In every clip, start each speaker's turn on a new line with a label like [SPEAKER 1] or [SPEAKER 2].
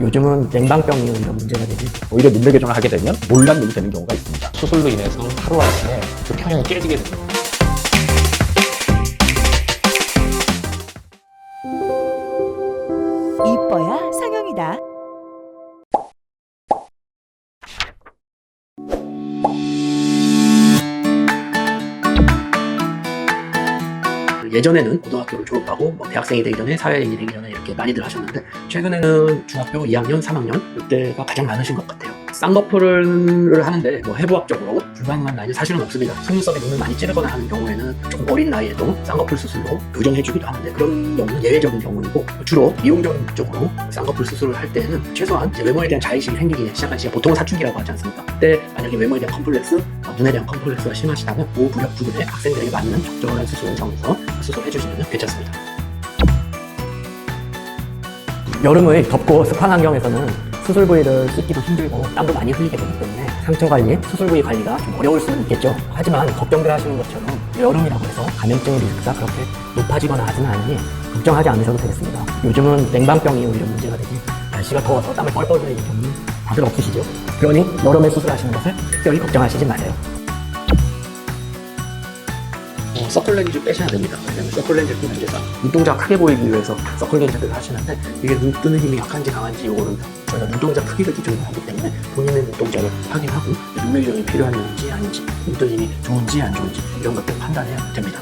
[SPEAKER 1] 요즘은 냉방병이 오히려 문제가 되지.
[SPEAKER 2] 오히려 눈매 교정을 하게 되면 몰락염이 되는 경우가 있습니다.
[SPEAKER 3] 수술로 인해서 하루아침에 그 평형이 깨지게 됩니다.
[SPEAKER 4] 이뻐야 상영이다.
[SPEAKER 1] 예전에는 고등학교를 졸업하고 대학생이 되기 전에 사회인이 되기 전에 이렇게 많이들 하셨는데 최근에는 중학교 2학년, 3학년 이때가 가장 많으신 것 같아요. 쌍꺼풀을 하는데 해부학적으로 불가능한 나이는 사실은 없습니다. 속눈썹에 눈을 많이 찌르거나 하는 경우에는 조금 어린 나이에도 쌍꺼풀 수술로 교정해주기도 하는데 그런 경우는 예외적인 경우이고 주로 미용적인 목적으로 쌍꺼풀 수술을 할 때는 최소한 외모에 대한 자의식이 생기기 시작한 시기가 보통은 사춘기라고 하지 않습니까? 그때 만약에 외모에 대한 컴플렉스, 눈에 대한 컴플렉스가 심하시다면 보호부력 부분에 학생들에게 맞는 적절한 수술을 정해서 수술해주시면 괜찮습니다. 여름의 덥고 습한 환경에서는 수술 부위를 씻기도 힘들고 땀도 많이 흘리게 되기 때문에 상처 관리, 수술 부위 관리가 좀 어려울 수는 있겠죠. 하지만 걱정들 하시는 것처럼 여름이라고 해서 감염증의 리스크가 그렇게 높아지거나 하지는 않으니 걱정하지 않으셔도 되겠습니다. 요즘은 냉방병이 오히려 문제가 되지 날씨가 더워서 땀을 뻘뻘 흘리는 경우는 다들 없으시죠. 그러니 여름에 수술하시는 것을 특별히 걱정하시지 마세요. 서클렌즈 빼셔야 됩니다. 왜냐면 서클렌즈를 끼면 이제 눈동자가 크게 보이기 위해서 서클렌즈를 하시는데 이게 눈 뜨는 힘이 약한지 강한지 이거를 저희가 눈동자 크기를 기준으로 하기 때문에 본인의 눈동자를 확인하고 눈매 교정이 필요한지 아닌지 눈 뜨는 힘이 좋은지 안 좋은지 이런 것들 판단해야 됩니다.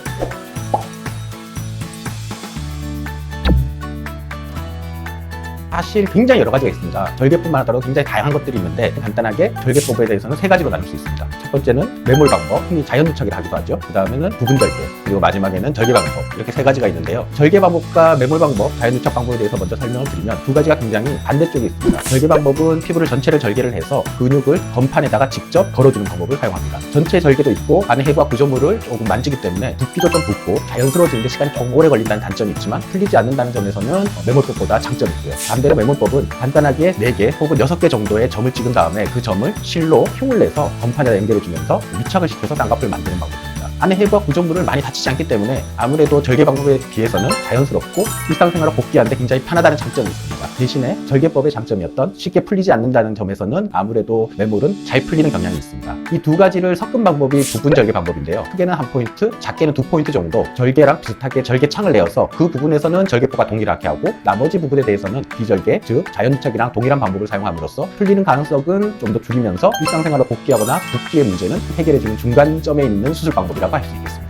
[SPEAKER 2] 사실 굉장히 여러 가지가 있습니다. 절개뿐만 하더라도 굉장히 다양한 것들이 있는데 간단하게 절개법에 대해서는 세 가지로 나눌 수 있습니다. 첫 번째는 매몰 방법, 흔히 자연누척이라 하기도 하죠. 그 다음에는 부분 절개, 그리고 마지막에는 절개 방법, 이렇게 세 가지가 있는데요. 절개 방법과 매몰 방법, 자연누척 방법에 대해서 먼저 설명을 드리면 두 가지가 굉장히 반대쪽에 있습니다. 절개 방법은 피부를 전체를 절개를 해서 근육을 건판에다가 직접 걸어주는 방법을 사용합니다. 전체 절개도 있고 안에 해부와 구조물을 조금 만지기 때문에 붓기도 좀 붓고 자연스러워지는데 시간이 조금 오래 걸린다는 단점이 있지만 풀리지 않는다는 점에서는 매몰법보다 장점이 있고요. 반대로 매몰법은 간단하게 4개 혹은 6개 정도의 점을 찍은 다음에 그 점을 실로 흉을 내서 건판에다 연결해주면서 밀착을 시켜서 쌍꺼풀을 만드는 방법입니다. 안에 해부와 구조물을 많이 다치지 않기 때문에 아무래도 절개 방법에 비해서는 자연스럽고 일상생활을 복귀하는데 굉장히 편하다는 장점이 있습니다. 대신에 절개법의 장점이었던 쉽게 풀리지 않는다는 점에서는 아무래도 매몰은 잘 풀리는 경향이 있습니다. 이 두 가지를 섞은 방법이 부분 절개 방법인데요. 크게는 1포인트, 작게는 2포인트 정도 절개랑 비슷하게 절개창을 내어서 그 부분에서는 절개법과 동일하게 하고 나머지 부분에 대해서는 비절개, 즉 자연누척이랑 동일한 방법을 사용함으로써 풀리는 가능성은 좀 더 줄이면서 일상생활을 복귀하거나 붓기의 문제는 해결해주는 중간점에 있는 수술 방법이라고 할 수 있겠습니다.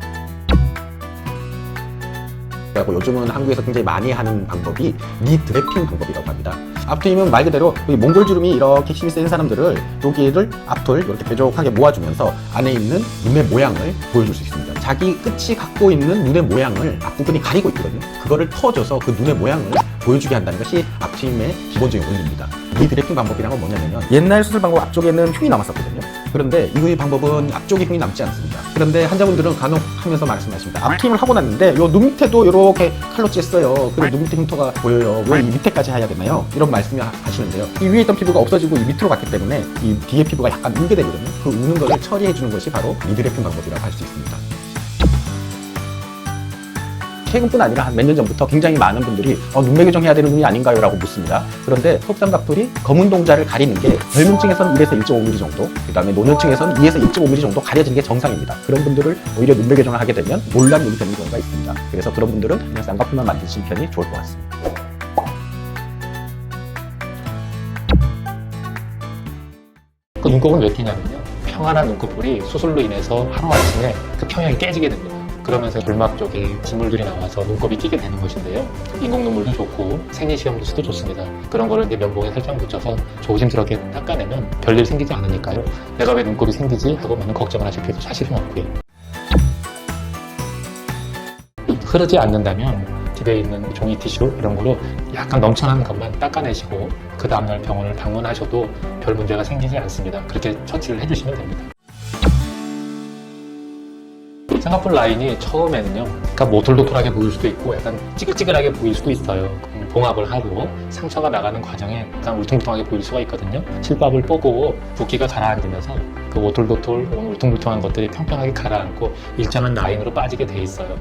[SPEAKER 2] 그리고 요즘은 한국에서 굉장히 많이 하는 방법이 리드래핑 방법이라고 합니다. 앞트임은 말 그대로 몽골주름이 이렇게 힘이 센 사람들을 여기를 앞을 이렇게 뾰족하게 모아주면서 안에 있는 눈의 모양을 보여줄 수 있습니다. 자기 끝이 갖고 있는 눈의 모양을 앞부분이 가리고 있거든요. 그거를 터줘서 그 눈의 모양을 보여주게 한다는 것이 앞트임의 기본적인 원리입니다. 리드래핑 방법이란 건 뭐냐면 옛날 수술 방법 앞쪽에는 흉이 남았었거든요. 그런데 이 방법은 앞쪽에 흉이 남지 않습니다. 그런데 환자분들은 간혹 하면서 말씀하십니다. 앞트임을 하고 났는데 요 눈 밑에도 이렇게 칼로 쬐어요. 그리고 눈 밑에 흉터가 보여요. 왜 이 밑에까지 해야 되나요? 이런 말씀을 하시는데요. 이 위에 있던 피부가 없어지고 이 밑으로 갔기 때문에 이 뒤에 피부가 약간 울게 되거든요. 그 우는 것을 처리해 주는 것이 바로 리드래핑 방법이라고 할 수 있습니다. 최근뿐 아니라 한 몇 년 전부터 굉장히 많은 분들이 눈매 교정해야 되는 눈이 아닌가요? 라고 묻습니다. 그런데 속쌍꺼풀이 검은 동자를 가리는 게 젊은 층에서는 1에서 1.5mm 정도, 그 다음에 노년층에서는 2에서 1.5mm 정도 가려지는 게 정상입니다. 그런 분들을 오히려 눈매 교정을 하게 되면 몰락눈이 되는 경우가 있습니다. 그래서 그런 분들은 그냥 쌍꺼풀만 만드시는 편이 좋을 것 같습니다.
[SPEAKER 3] 그 눈곱은 왜 끼냐면요. 평안한 눈꺼풀이 수술로 인해서 하루아침에 그 평형이 깨지게 됩니다. 그러면서 결막 쪽에 진물들이 나와서 눈곱이 끼게 되는 것인데요. 인공 눈물도 좋고 생리시험도수도 좋습니다. 그런 거를 내 면봉에 살짝 묻혀서 조심스럽게 닦아내면 별일 생기지 않으니까요. 내가 왜 눈곱이 생기지? 하고 많은 걱정을 하실 필요도 사실은 없고요. 흐르지 않는다면 집에 있는 종이 티슈 이런 걸로 약간 넘쳐나는 것만 닦아내시고 그 다음날 병원을 방문하셔도 별 문제가 생기지 않습니다. 그렇게 처치를 해주시면 됩니다. 쌍꺼풀 라인이 처음에는요, 그러니까 모틀도틀하게 보일 수도 있고 약간 찌글찌글하게 보일 수도 있어요. 봉합을 하고 상처가 나가는 과정에 약간 울퉁불퉁하게 보일 수가 있거든요. 실밥을 뽀고 붓기가 가라앉으면서 그 오돌도돌 울퉁불퉁한 것들이 평평하게 가라앉고 일정한 라인으로 빠지게 돼 있어요.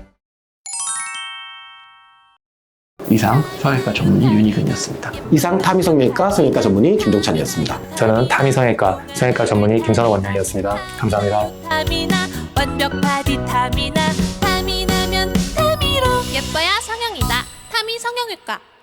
[SPEAKER 1] 이상 성형외과 전문의 윤희근이었습니다.
[SPEAKER 2] 이상 타미성형외과 성형외과 전문의 김동찬이었습니다.
[SPEAKER 3] 저는 타미성형외과 성형외과 전문의 김선호 원장이었습니다. 감사합니다.
[SPEAKER 5] 타미나 완벽 바디 타미나 타미나면 타미로 예뻐야 성형이다. 타미 성형외과.